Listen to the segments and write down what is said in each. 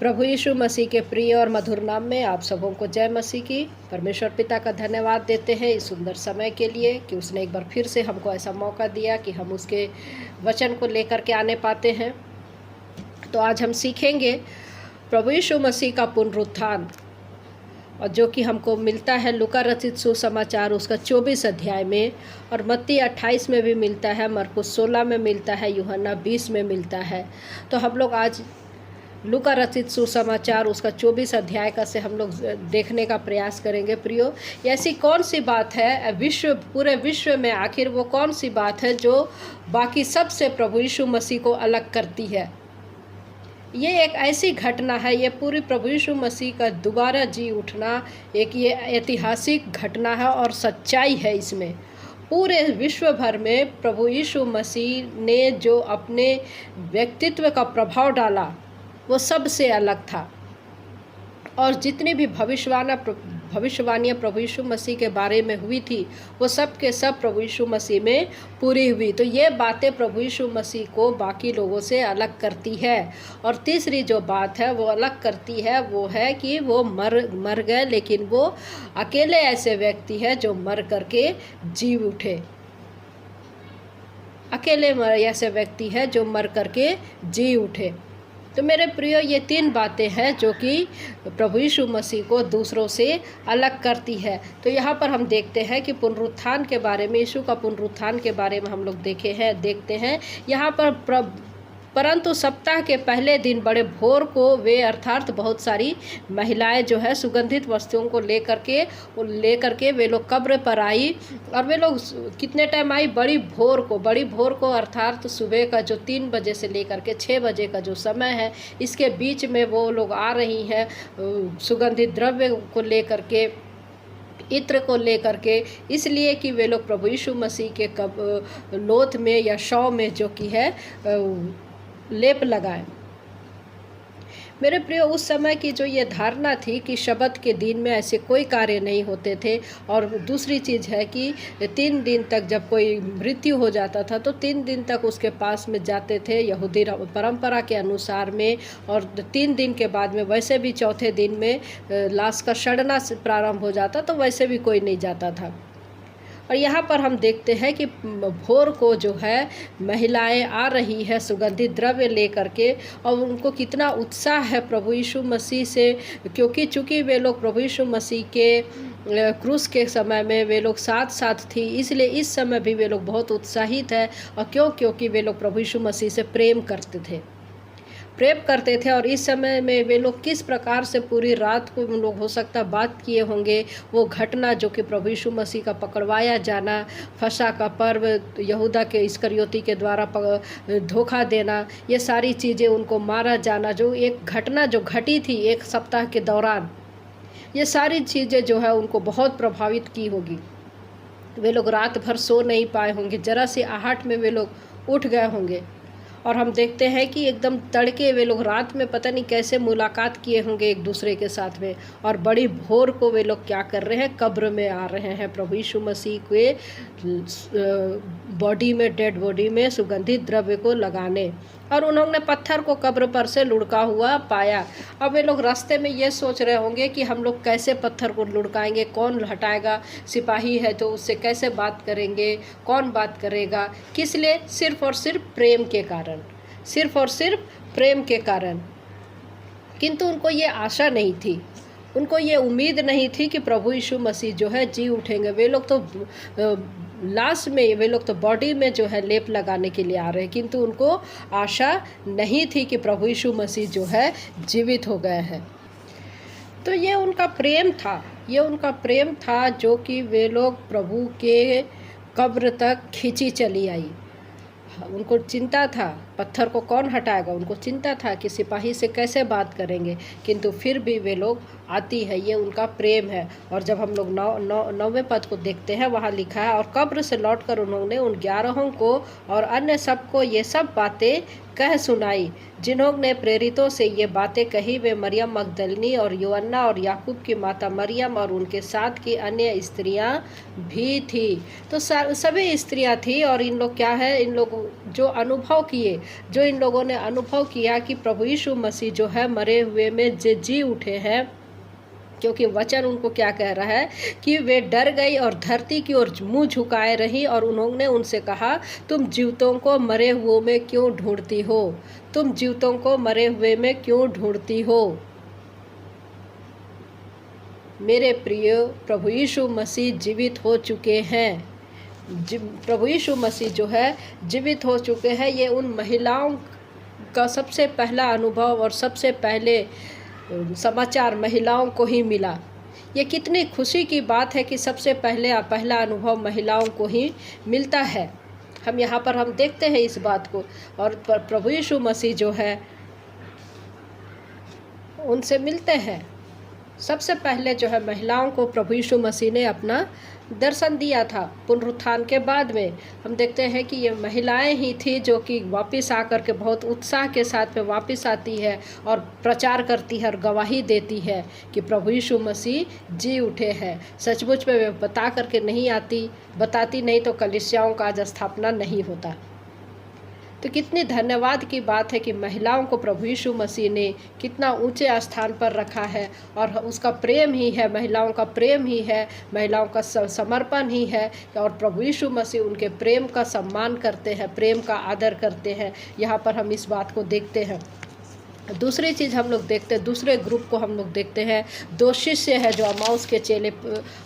प्रभु यीशु मसीह के प्रिय और मधुर नाम में आप सबों को जय मसीह की। परमेश्वर पिता का धन्यवाद देते हैं इस सुंदर समय के लिए कि उसने एक बार फिर से हमको ऐसा मौका दिया कि हम उसके वचन को लेकर के आने पाते हैं। तो आज हम सीखेंगे प्रभु यीशु मसीह का पुनरुत्थान, और जो कि हमको मिलता है लूका रचित सुसमाचार उसका 24 अध्याय में, और मत्ती 28 में भी मिलता है, मरकुस 16 में मिलता है, यूहन्ना 20 में मिलता है। तो हम लोग आज लूका रचित सुसमाचार उसका 24 अध्याय का से हम लोग देखने का प्रयास करेंगे। प्रियो, ऐसी कौन सी बात है पूरे विश्व में, आखिर वो कौन सी बात है जो बाकी सब से प्रभु यीशु मसीह को अलग करती है? ये एक ऐसी घटना है, ये पूरी प्रभु यीशु मसीह का दोबारा जी उठना एक ये ऐतिहासिक घटना है और सच्चाई है। इसमें पूरे विश्व भर में प्रभु यीशु मसीह ने जो अपने व्यक्तित्व का प्रभाव डाला वो सबसे अलग था, और जितनी भी भविष्यवाणियाँ प्रभु यीशु मसीह के बारे में हुई थी वो सब के सब प्रभु यीशु मसीह में पूरी हुई। तो ये बातें प्रभु यीशु मसीह को बाकी लोगों से अलग करती है। और तीसरी जो बात है वो अलग करती है वो है कि वो मर गए, लेकिन वो अकेले ऐसे व्यक्ति है जो मर करके जी उठे। अकेले ऐसे व्यक्ति है जो मर करके जी उठे। तो मेरे प्रियो, ये 3 बातें हैं जो कि प्रभु यीशु मसीह को दूसरों से अलग करती है। तो यहाँ पर हम देखते हैं कि पुनरुत्थान के बारे में, यीशु का पुनरुत्थान के बारे में हम लोग देखते हैं यहाँ पर। परंतु सप्ताह के पहले दिन बड़े भोर को वे अर्थात बहुत सारी महिलाएं जो है सुगंधित वस्तुओं को लेकर के वे लोग कब्र पर आई। और वे लोग कितने टाइम आई? बड़ी भोर को अर्थात सुबह का जो 3 बजे से लेकर के 6 बजे का जो समय है, इसके बीच में वो लोग आ रही हैं सुगंधित द्रव्य को लेकर के, इत्र को लेकर के, इसलिए कि वे लोग प्रभु यीशु मसीह के लोथ में या शव में जो कि है लेप लगाए। मेरे प्रियो, उस समय की जो ये धारणा थी कि शबत के दिन में ऐसे कोई कार्य नहीं होते थे। और दूसरी चीज़ है कि 3 दिन तक जब कोई मृत्यु हो जाता था तो 3 दिन तक उसके पास में जाते थे यहूदी परंपरा के अनुसार में, और 3 दिन के बाद में वैसे भी चौथे दिन में लाश का सड़ना प्रारंभ हो जाता, तो वैसे भी कोई नहीं जाता था। और यहाँ पर हम देखते हैं कि भोर को जो है महिलाएं आ रही है सुगंधित द्रव्य लेकर के, और उनको कितना उत्साह है प्रभु यीशु मसीह से, क्योंकि चूँकि वे लोग प्रभु यीशु मसीह के क्रूस के समय में वे लोग साथ थी, इसलिए इस समय भी वे लोग बहुत उत्साहित है। और क्योंकि वे लोग प्रभु यीशु मसीह से प्रेम करते थे। और इस समय में वे लोग किस प्रकार से पूरी रात को उन लोग हो सकता बात किए होंगे, वो घटना जो कि प्रभु यीशु मसीह का पकड़वाया जाना, फसह का पर्व, यहूदा के इस्करियोती के द्वारा धोखा देना, ये सारी चीज़ें, उनको मारा जाना, जो एक घटना जो घटी थी 1 सप्ताह के दौरान, ये सारी चीज़ें जो है उनको बहुत प्रभावित की होगी। वे लोग रात भर सो नहीं पाए होंगे, जरा सी आहट में वे लोग उठ गए होंगे। और हम देखते हैं कि एकदम तड़के वे लोग रात में पता नहीं कैसे मुलाकात किए होंगे एक दूसरे के साथ में, और बड़ी भोर को वे लोग क्या कर रहे हैं? कब्र में आ रहे हैं प्रभु यीशु मसीह के बॉडी में, डेड बॉडी में सुगंधित द्रव्य को लगाने। और उन्होंने पत्थर को कब्र पर से लुढ़का हुआ पाया। अब वे लोग रास्ते में ये सोच रहे होंगे कि हम लोग कैसे पत्थर को लुढ़काएंगे, कौन हटाएगा? सिपाही है तो उससे कैसे बात करेंगे, कौन बात करेगा? किस लिए? सिर्फ और सिर्फ प्रेम के कारण। किंतु उनको ये आशा नहीं थी, उनको ये उम्मीद नहीं थी कि प्रभु यीशु मसीह जो है जी उठेंगे। वे लोग तो लाश में, वे लोग तो बॉडी में जो है लेप लगाने के लिए आ रहे हैं, किंतु उनको आशा नहीं थी कि प्रभु यीशु मसीह जो है जीवित हो गए हैं। तो ये उनका प्रेम था जो कि वे लोग प्रभु के कब्र तक खींची चली आई। उनको चिंता था पत्थर को कौन हटाएगा, उनको चिंता था कि सिपाही से कैसे बात करेंगे, किंतु फिर भी वे लोग आती है, ये उनका प्रेम है। और जब हम लोग 9वें पद को देखते हैं, वहाँ लिखा है, और कब्र से लौटकर उन्होंने उन 11 को और अन्य सबको ये सब बातें कह सुनाई जिन्होंने प्रेरितों से ये बातें कही। वे मरियम मगदलिनी और योअन्ना और याकूब की माता मरियम और उनके साथ की अन्य स्त्रियां भी थी। तो सभी स्त्रियां थी, और इन लोग क्या है, इन लोग जो अनुभव किए जो इन लोगों ने अनुभव किया कि प्रभु यीशु मसीह जो है मरे हुए में जी उठे हैं, क्योंकि वचन उनको क्या कह रहा है कि वे डर गई और धरती की ओर मुंह झुकाए रही, और उन्होंने उनसे कहा, तुम जीवितों को मरे हुए में क्यों ढूंढती हो? तुम जीवितों को मरे हुए में क्यों ढूंढती हो? मेरे प्रिय, प्रभु यीशु मसीह जीवित हो चुके हैं। प्रभु यीशु मसीह जो है जीवित हो चुके हैं। ये उन महिलाओं का सबसे पहला अनुभव और सबसे पहले समाचार महिलाओं को ही मिला। ये कितनी खुशी की बात है कि सबसे पहला अनुभव महिलाओं को ही मिलता है। हम यहाँ पर हम देखते हैं इस बात को, और प्रभु यीशु मसीह जो है उनसे मिलते हैं। सबसे पहले जो है महिलाओं को प्रभु यीशु मसीह ने अपना दर्शन दिया था। पुनरुत्थान के बाद में हम देखते हैं कि ये महिलाएं ही थी जो कि वापस आकर के बहुत उत्साह के साथ में वापस आती है और प्रचार करती है और गवाही देती है कि प्रभु यीशु मसीह जी उठे हैं। सचमुच में वे बता करके नहीं बताती नहीं तो कलीसियाओं का आज स्थापना नहीं होता। तो कितनी धन्यवाद की बात है कि महिलाओं को प्रभु यीशु मसीह ने कितना ऊंचे स्थान पर रखा है, और उसका प्रेम ही है, महिलाओं का प्रेम ही है, महिलाओं का समर्पण ही है, और प्रभु यीशु मसीह उनके प्रेम का सम्मान करते हैं, प्रेम का आदर करते हैं। यहाँ पर हम इस बात को देखते हैं। दूसरी चीज़ हम लोग देखते हैं, दूसरे ग्रुप को हम लोग देखते हैं। 2 शिष्य है जो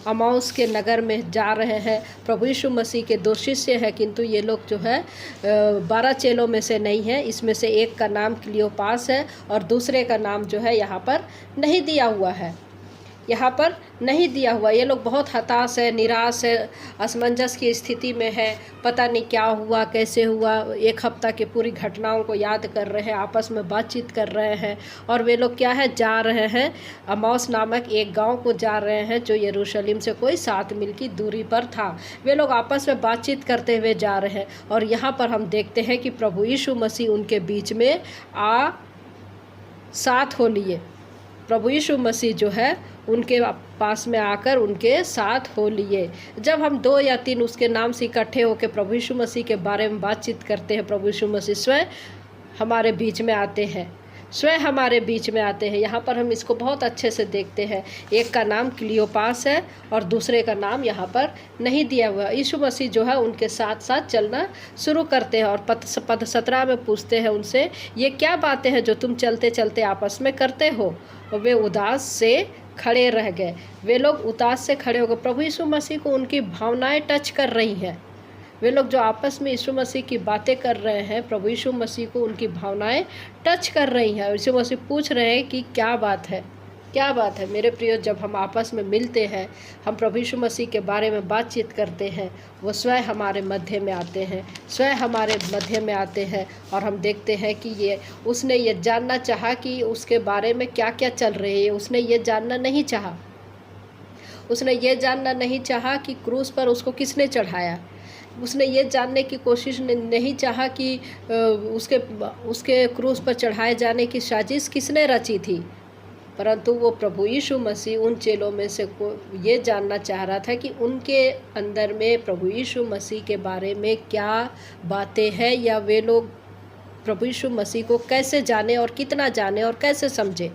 अमाउस के नगर में जा रहे हैं। प्रभु यीशु मसीह के 2 शिष्य हैं, किंतु ये लोग जो है 12 चेलों में से नहीं है। इसमें से एक का नाम क्लियोपास है और दूसरे का नाम जो है यहाँ पर नहीं दिया हुआ है। यहाँ पर नहीं दिया हुआ। ये लोग बहुत हताश है, निराश है, असमंजस की स्थिति में है। पता नहीं क्या हुआ, कैसे हुआ। 1 हफ्ता की पूरी घटनाओं को याद कर रहे हैं, आपस में बातचीत कर रहे हैं। और वे लोग क्या है, जा रहे हैं अमाउस नामक एक गांव को जा रहे हैं जो यरूशलेम से कोई 7 मील की दूरी पर था। वे लोग आपस में बातचीत करते हुए जा रहे हैं, और यहाँ पर हम देखते हैं कि प्रभु यीशु मसीह उनके बीच में साथ हो लिए। प्रभु यीशु मसीह जो है उनके पास में आकर उनके साथ हो लिए। जब हम 2 या 3 उसके नाम से इकट्ठे होकर प्रभु यीशु मसीह के बारे में बातचीत करते हैं, प्रभु यीशु मसीह स्वयं हमारे बीच में आते हैं, स्वयं हमारे बीच में आते हैं। यहाँ पर हम इसको बहुत अच्छे से देखते हैं। एक का नाम क्लियोपास है और दूसरे का नाम यहाँ पर नहीं दिया हुआ। यीशु मसीह जो है उनके साथ साथ चलना शुरू करते हैं, और पद 17 में पूछते हैं उनसे, ये क्या बातें हैं जो तुम चलते चलते आपस में करते हो? और वे उदास से खड़े रह गए। वे लोग उदास से खड़े हो गए। प्रभु यीशु मसीह को उनकी भावनाएं टच कर रही हैं। वे लोग जो आपस में यीशु मसीह की बातें कर रहे हैं, प्रभु यीशु मसीह को उनकी भावनाएं टच कर रही हैं। यीशु मसीह पूछ रहे हैं कि क्या बात है, क्या बात है। मेरे प्रियो, जब हम आपस में मिलते हैं, हम प्रभु यीशु मसीह के बारे में बातचीत करते हैं, वो स्वयं हमारे मध्य में आते हैं, स्वयं हमारे मध्य में आते हैं। और हम देखते हैं कि उसने ये जानना चाहा कि उसके बारे में क्या क्या चल रही है। उसने ये जानना नहीं चाहा। उसने ये जानना नहीं चाहा कि क्रूस पर उसको किसने चढ़ाया। उसने ये जानने की कोशिश नहीं चाहा कि उसके क्रूस पर चढ़ाए जाने की साजिश किसने रची थी। परंतु वो प्रभु यीशु मसीह उन चेलों में से को ये जानना चाह रहा था कि उनके अंदर में प्रभु यीशु मसीह के बारे में क्या बातें हैं, या वे लोग प्रभु यीशु मसीह को कैसे जाने और कितना जाने और कैसे समझे।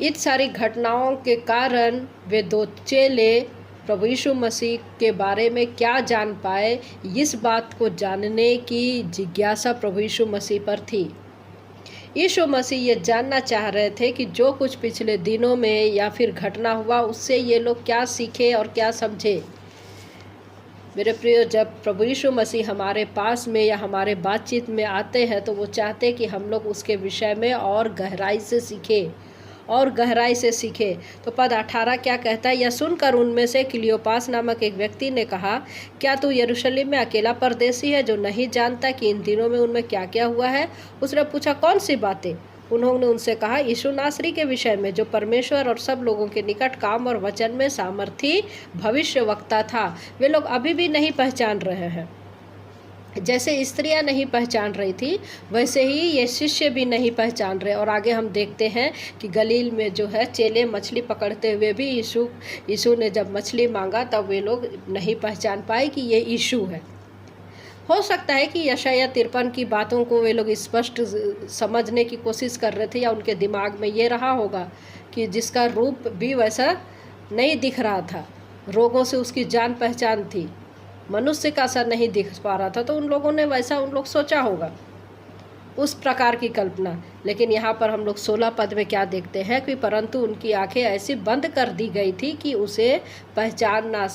इन सारी घटनाओं के कारण वे 2 चेले प्रभु यीशु मसीह के बारे में क्या जान पाए, इस बात को जानने की जिज्ञासा प्रभु यीशु मसीह पर थी। यीशु मसीह ये जानना चाह रहे थे कि जो कुछ पिछले दिनों में या फिर घटना हुआ, उससे ये लोग क्या सीखे और क्या समझे। मेरे प्रिय, जब प्रभु यीशु मसीह हमारे पास में या हमारे बातचीत में आते हैं, तो वो चाहते कि हम लोग उसके विषय में और गहराई से सीखें और गहराई से सीखे। तो पद 18 क्या कहता है, यह सुनकर उनमें से क्लियोपास नामक एक व्यक्ति ने कहा, क्या तू यरूशलेम में अकेला परदेसी है जो नहीं जानता कि इन दिनों में उनमें क्या क्या हुआ है? उसने पूछा, कौन सी बातें? उन्होंने उनसे कहा, यीशु नासरी के विषय में, जो परमेश्वर और सब लोगों के निकट काम और वचन में सामर्थी भविष्यवक्ता था। वे लोग अभी भी नहीं पहचान रहे हैं। जैसे स्त्रियां नहीं पहचान रही थी, वैसे ही ये शिष्य भी नहीं पहचान रहे। और आगे हम देखते हैं कि गलील में जो है चेले मछली पकड़ते हुए भी यीशु ने जब मछली मांगा, तब वे लोग नहीं पहचान पाए कि ये यीशु है। हो सकता है कि यशायाह 53 की बातों को वे लोग स्पष्ट समझने की कोशिश कर रहे थे, या उनके दिमाग में ये रहा होगा कि जिसका रूप भी वैसा नहीं दिख रहा था, रोगों से उसकी जान पहचान थी, मनुष्य का सा नहीं दिख पा रहा था, तो उन लोगों ने वैसा उन लोग सोचा होगा, उस प्रकार की कल्पना। लेकिन यहाँ पर हम लोग 16 पद में क्या देखते हैं कि परंतु उनकी आंखें ऐसी बंद कर दी गई थी कि उसे पहचान ना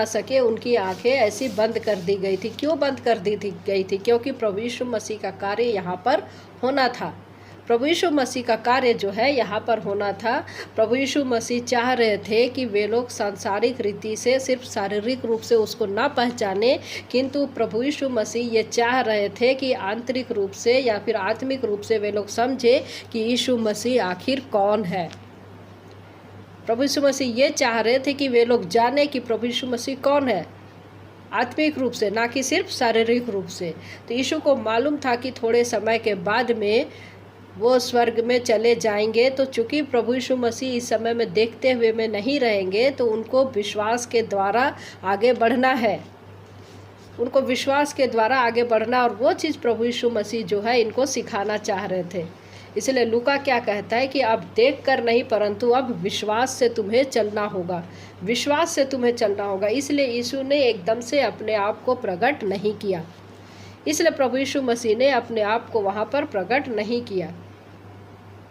सके, उनकी आंखें ऐसी बंद कर दी गई थी। क्यों बंद कर दी गई थी? क्योंकि प्रभु यीशु मसीह का कार्य यहाँ पर होना था। प्रभु यीशु मसीह का कार्य जो है यहाँ पर होना था। प्रभु यीशु मसीह चाह रहे थे कि वे लोग सांसारिक रीति से सिर्फ शारीरिक रूप से उसको ना पहचाने, किंतु प्रभु यीशु मसीह ये चाह रहे थे कि आंतरिक रूप से या फिर आत्मिक रूप से वे लोग समझे कि यीशु मसीह आखिर कौन है। प्रभु यीशु मसीह ये चाह रहे थे कि वे लोग जाने कि प्रभु यीशु मसीह कौन है, आत्मिक रूप से, ना कि सिर्फ शारीरिक रूप से। तो यीशु को मालूम था कि थोड़े समय के बाद में वो स्वर्ग में चले जाएंगे। तो चूँकि प्रभु यीशु मसीह इस समय में देखते हुए में नहीं रहेंगे, तो उनको विश्वास के द्वारा आगे बढ़ना है, उनको विश्वास के द्वारा आगे बढ़ना। और वो चीज़ प्रभु यीशु मसीह जो है इनको सिखाना चाह रहे थे। इसलिए लूका क्या कहता है कि अब देख कर नहीं, परंतु अब विश्वास से तुम्हें चलना होगा, विश्वास से तुम्हें चलना होगा। इसलिए यीशु ने एकदम से अपने आप को प्रकट नहीं किया, इसलिए प्रभु यीशु मसीह ने अपने आप को वहाँ पर प्रकट नहीं किया।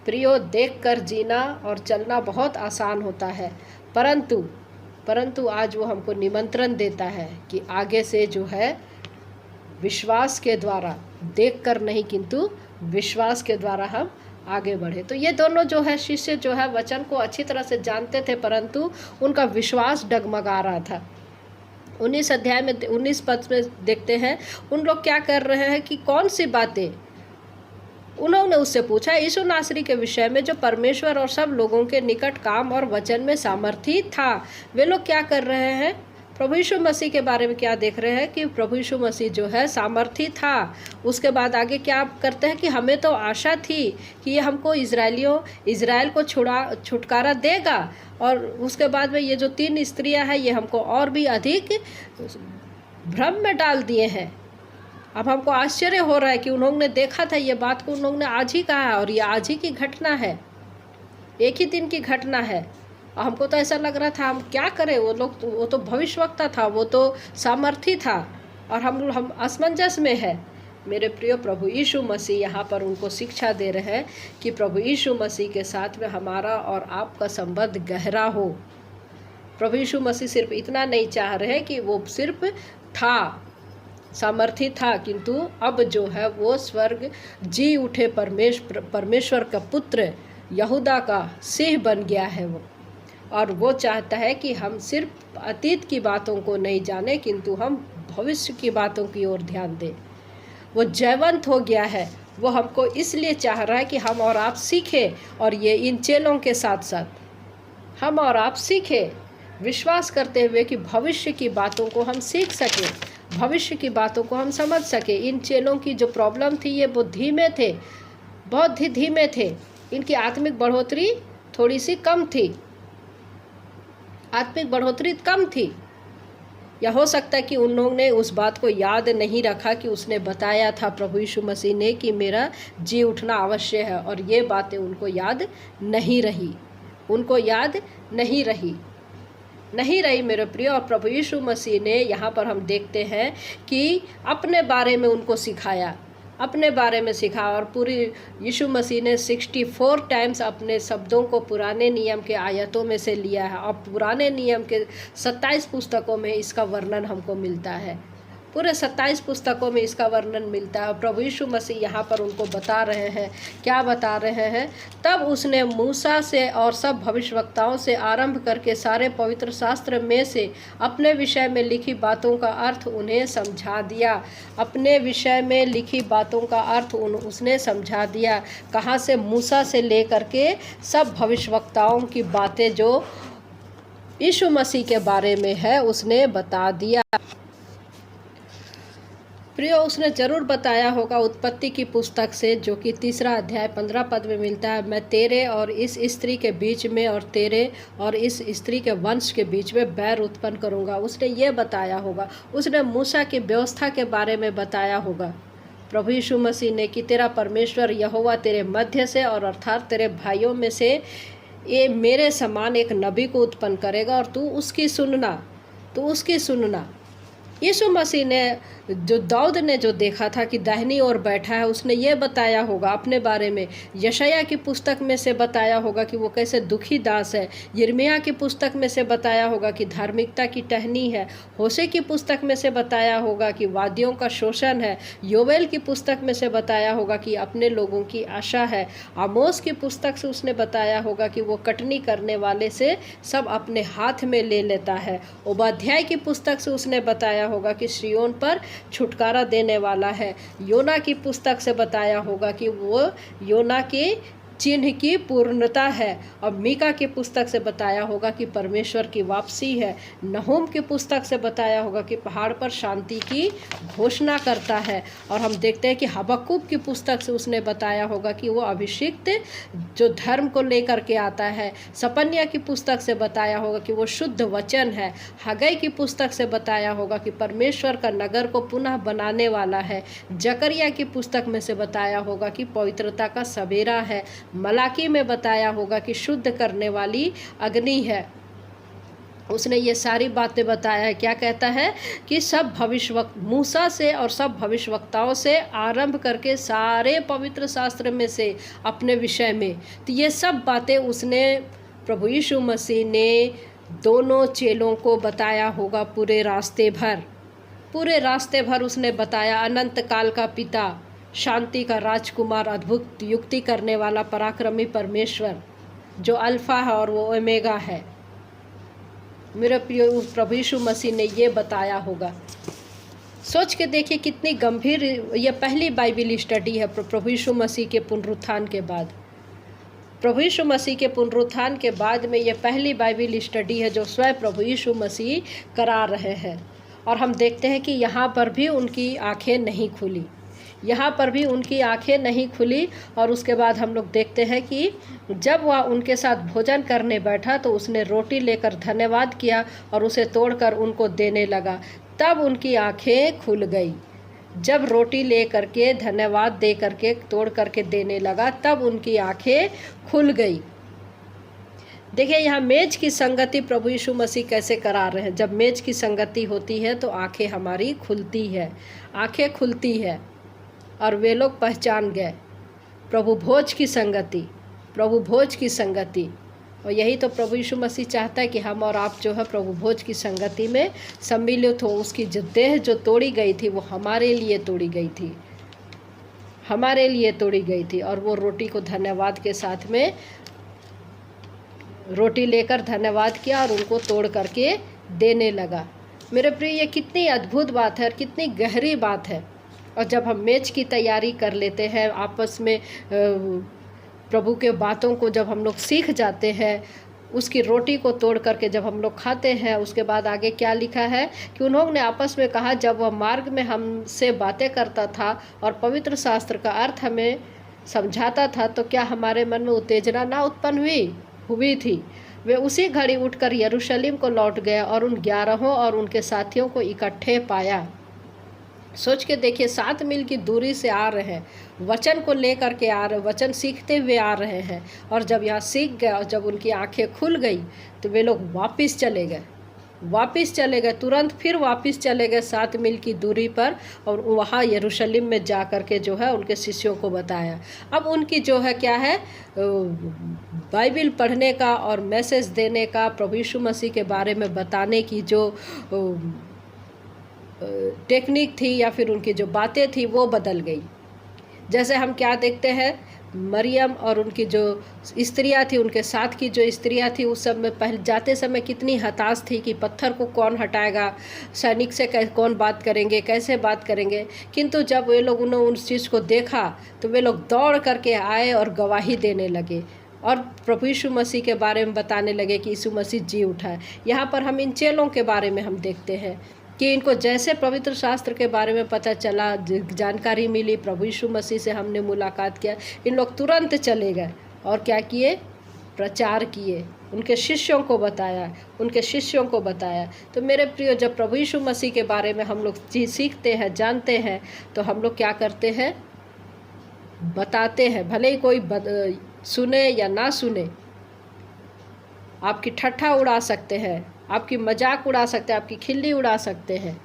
प्रियो, देख कर जीना और चलना बहुत आसान होता है, परंतु आज वो हमको निमंत्रण देता है कि आगे से जो है विश्वास के द्वारा, देख कर नहीं किंतु विश्वास के द्वारा हम आगे बढ़े। तो ये दोनों जो है शिष्य जो है वचन को अच्छी तरह से जानते थे, परंतु उनका विश्वास डगमगा रहा था। 19 अध्याय में 19 पद में देखते हैं उन लोग क्या कर रहे हैं कि कौन सी बातें उन्होंने उससे पूछा यीशु नासरी के विषय में, जो परमेश्वर और सब लोगों के निकट काम और वचन में सामर्थी था। वे लोग क्या कर रहे हैं? प्रभु यीशु मसीह के बारे में क्या देख रहे हैं कि प्रभु यीशु मसीह जो है सामर्थी था। उसके बाद आगे क्या करते हैं कि हमें तो आशा थी कि ये हमको इज़राइल को छुटकारा देगा, और उसके बाद में ये जो 3 स्त्रियां हैं ये हमको और भी अधिक भ्रम में डाल दिए हैं। अब हमको आश्चर्य हो रहा है कि उन्होंने देखा था, ये बात को उन्होंने आज ही कहा है, और ये आज ही की घटना है, एक ही दिन की घटना है। और हमको तो ऐसा लग रहा था हम क्या करें, वो तो भविष्यवक्ता था, वो तो सामर्थी था, और हम असमंजस में है। मेरे प्रिय, प्रभु यीशु मसीह यहाँ पर उनको शिक्षा दे रहे हैं कि प्रभु यीशु मसीह के साथ में हमारा और आपका संबंध गहरा हो। प्रभु यीशु मसीह सिर्फ इतना नहीं चाह रहे कि वो सिर्फ था, सामर्थी था, किंतु अब जो है वो स्वर्ग जी उठे परमेश्वर का पुत्र, यहूदा का सिंह बन गया है वो। और वो चाहता है कि हम सिर्फ अतीत की बातों को नहीं जाने, किंतु हम भविष्य की बातों की ओर ध्यान दें। वो जयवंत हो गया है, वो हमको इसलिए चाह रहा है कि हम और आप सीखें, और ये इन चेलों के साथ साथ हम और आप सीखें, विश्वास करते हुए कि भविष्य की बातों को हम सीख सकें, भविष्य की बातों को हम समझ सके। इन चेलों की जो प्रॉब्लम थी, ये बहुत धीमे थे, बहुत ही धीमे थे, इनकी आत्मिक बढ़ोतरी थोड़ी सी कम थी, आत्मिक बढ़ोतरी कम थी। या हो सकता है कि उन लोगों ने उस बात को याद नहीं रखा कि उसने बताया था प्रभु यीशु मसीह ने कि मेरा जी उठना अवश्य है, और ये बातें उनको याद नहीं रही मेरे प्रिय। और प्रभु यीशु मसीह ने यहाँ पर हम देखते हैं कि अपने बारे में उनको सिखाया, और पूरी यीशु मसीह ने 64 टाइम्स अपने शब्दों को पुराने नियम के आयतों में से लिया है, और पुराने नियम के 27 पुस्तकों में इसका वर्णन हमको मिलता है, पूरे 27 पुस्तकों में इसका वर्णन मिलता है। प्रभु यीशु मसीह यहाँ पर उनको बता रहे हैं, क्या बता रहे हैं? तब उसने मूसा से और सब भविष्यवक्ताओं से आरंभ करके सारे पवित्र शास्त्र में से अपने विषय में लिखी बातों का अर्थ उन्हें समझा दिया। अपने विषय में लिखी बातों का अर्थ उसने समझा दिया। कहाँ से? मूसा से लेकर के सब भविष्यवक्ताओं की बातें जो यीशु मसीह के बारे में है उसने बता दिया। प्रियो, उसने ज़रूर बताया होगा उत्पत्ति की पुस्तक से, जो कि 3 अध्याय 15 पद में मिलता है, मैं तेरे और इस स्त्री के बीच में और तेरे और इस स्त्री के वंश के बीच में बैर उत्पन्न करूँगा। उसने ये बताया होगा। उसने मूसा की व्यवस्था के बारे में बताया होगा प्रभु यीशु मसीह ने, कि तेरा परमेश्वर यहोवा तेरे मध्य से और अर्थात तेरे भाइयों में से ये मेरे समान एक नबी को उत्पन्न करेगा और तू उसकी सुनना। यीशु मसीह ने जो दाऊद ने जो देखा था कि दाहिनी ओर बैठा है, उसने ये बताया होगा अपने बारे में। यशायाह की पुस्तक में से बताया होगा कि वो कैसे दुखी दास है। यिर्मयाह की पुस्तक में से बताया होगा कि धार्मिकता की टहनी है। होशे की पुस्तक में से बताया होगा कि वादियों का शोषण है। योवेल की पुस्तक में से बताया होगा कि अपने लोगों की आशा है। आमोस की पुस्तक से उसने बताया होगा कि वो कटनी करने वाले से सब अपने हाथ में ले लेता है। ओबाध्याय की पुस्तक से उसने बताया होगा कि सिय्योन पर छुटकारा देने वाला है। योना की पुस्तक से बताया होगा कि वो योना के चिन्ह की पूर्णता है। और मीका की पुस्तक से बताया होगा कि परमेश्वर की वापसी है। नहूम की पुस्तक से बताया होगा कि पहाड़ पर शांति की घोषणा करता है। और हम देखते हैं कि हबक्कुक की पुस्तक से उसने बताया होगा कि वो अभिषिक्त जो धर्म को लेकर के आता है। सपन्या की पुस्तक से बताया होगा कि वो शुद्ध वचन है। हगई की पुस्तक से बताया होगा कि परमेश्वर का नगर को पुनः बनाने वाला है। जकरिया की पुस्तक में से बताया होगा कि पवित्रता का सवेरा है। मलाकी में बताया होगा कि शुद्ध करने वाली अग्नि है। उसने ये सारी बातें बताया है। क्या कहता है कि सब भविष्यवक्ता मूसा से और सब भविष्यवक्ताओं से आरंभ करके सारे पवित्र शास्त्र में से अपने विषय में, तो ये सब बातें उसने प्रभु यीशु मसीह ने दोनों चेलों को बताया होगा। पूरे रास्ते भर उसने बताया। अनंत काल का पिता, शांति का राजकुमार, अद्भुत युक्ति करने वाला पराक्रमी परमेश्वर, जो अल्फा है और वो ओमेगा है। मेरे प्रिय, उस प्रभु यीशु मसीह ने ये बताया होगा। सोच के देखिए कितनी गंभीर, ये पहली बाइबल स्टडी है प्रभु यीशु मसीह के पुनरुत्थान के बाद। प्रभु यीशु मसीह के पुनरुत्थान के बाद में ये पहली बाइबल स्टडी है जो स्वयं प्रभु यीशु मसीह करा रहे हैं। और हम देखते हैं कि यहाँ पर भी उनकी आंखें नहीं खुली। और उसके बाद हम लोग देखते हैं कि जब वह उनके साथ भोजन करने बैठा तो उसने रोटी लेकर धन्यवाद किया और उसे तोड़कर उनको देने लगा। तब उनकी आंखें खुल गई। जब रोटी ले करके धन्यवाद दे करके तोड़ करके देने लगा, तब उनकी आंखें खुल गई। देखिए यहाँ मेज की संगति प्रभु यीशु मसीह कैसे करा रहे हैं। जब मेज की संगति होती है तो आंखें हमारी खुलती है और वे लोग पहचान गए प्रभु भोज की संगति। और यही तो प्रभु यीशु मसीह चाहता है कि हम और आप जो है प्रभु भोज की संगति में सम्मिलित हो। उसकी जो देह जो तोड़ी गई थी वो हमारे लिए तोड़ी गई थी। और वो रोटी को धन्यवाद के साथ में रोटी लेकर धन्यवाद किया और उनको तोड़ करके देने लगा। मेरे प्रिय, ये कितनी अद्भुत बात है और कितनी गहरी बात है। और जब हम मेज की तैयारी कर लेते हैं, आपस में प्रभु के बातों को जब हम लोग सीख जाते हैं, उसकी रोटी को तोड़ करके जब हम लोग खाते हैं, उसके बाद आगे क्या लिखा है कि उन्होंने आपस में कहा, जब वह मार्ग में हमसे बातें करता था और पवित्र शास्त्र का अर्थ हमें समझाता था, तो क्या हमारे मन में उत्तेजना ना उत्पन्न हुई थी। वे उसी घड़ी उठकर यरूशलेम को लौट गए और उन 11 और उनके साथियों को इकट्ठे पाया। सोच के देखिए, 7 मील की दूरी से आ रहे हैं, वचन को लेकर के आ रहे, वचन सीखते हुए आ रहे हैं। और जब यहाँ सीख गए और जब उनकी आंखें खुल गई तो वे लोग वापस चले गए, तुरंत फिर वापस चले गए 7 मील की दूरी पर। और वहाँ यरूशलेम में जा कर के जो है उनके शिष्यों को बताया। अब उनकी जो है क्या है, बाइबल पढ़ने का और मैसेज देने का, प्रभु यीशु मसीह के बारे में बताने की जो टेक्निक थी या फिर उनकी जो बातें थी वो बदल गई। जैसे हम क्या देखते हैं, मरियम और उनकी जो स्त्रियां थी, उनके साथ की जो स्त्रियां थी, उस सब में पहले जाते समय कितनी हताश थी कि पत्थर को कौन हटाएगा, सैनिक से कौन बात करेंगे, कैसे बात करेंगे। किंतु जब वे लोग उन्होंने उस चीज़ को देखा तो वे लोग दौड़ करके आए और गवाही देने लगे और प्रभु यीशु मसीह के बारे में बताने लगे कि यीशु मसीह जी उठा है। यहाँ पर हम इन चेलों के बारे में हम देखते हैं कि इनको जैसे पवित्र शास्त्र के बारे में पता चला, जानकारी मिली, प्रभु यीशु मसीह से हमने मुलाकात किया, इन लोग तुरंत चले गए और क्या किए? प्रचार किए, उनके शिष्यों को बताया। तो मेरे प्रियो, जब प्रभु यीशु मसीह के बारे में हम लोग चीज़ सीखते हैं, जानते हैं, तो हम लोग क्या करते हैं? बताते हैं। भले ही कोई सुने या ना सुने, आपकी ठट्ठा उड़ा सकते हैं, आपकी मजाक उड़ा सकते हैं, आपकी खिल्ली उड़ा सकते हैं,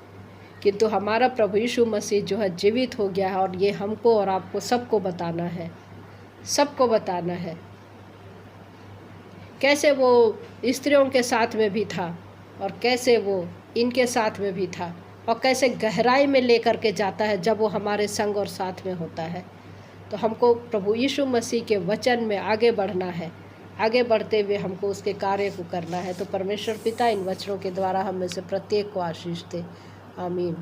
किंतु हमारा प्रभु यीशु मसीह जो है जीवित हो गया है, और ये हमको और आपको सबको बताना है, सबको बताना है। कैसे वो स्त्रियों के साथ में भी था और कैसे वो इनके साथ में भी था, और कैसे गहराई में लेकर के जाता है जब वो हमारे संग और साथ में होता है। तो हमको प्रभु यीशु मसीह के वचन में आगे बढ़ना है, आगे बढ़ते हुए हमको उसके कार्य को करना है। तो परमेश्वर पिता इन वचनों के द्वारा हम में से प्रत्येक को आशीष दे। आमीन।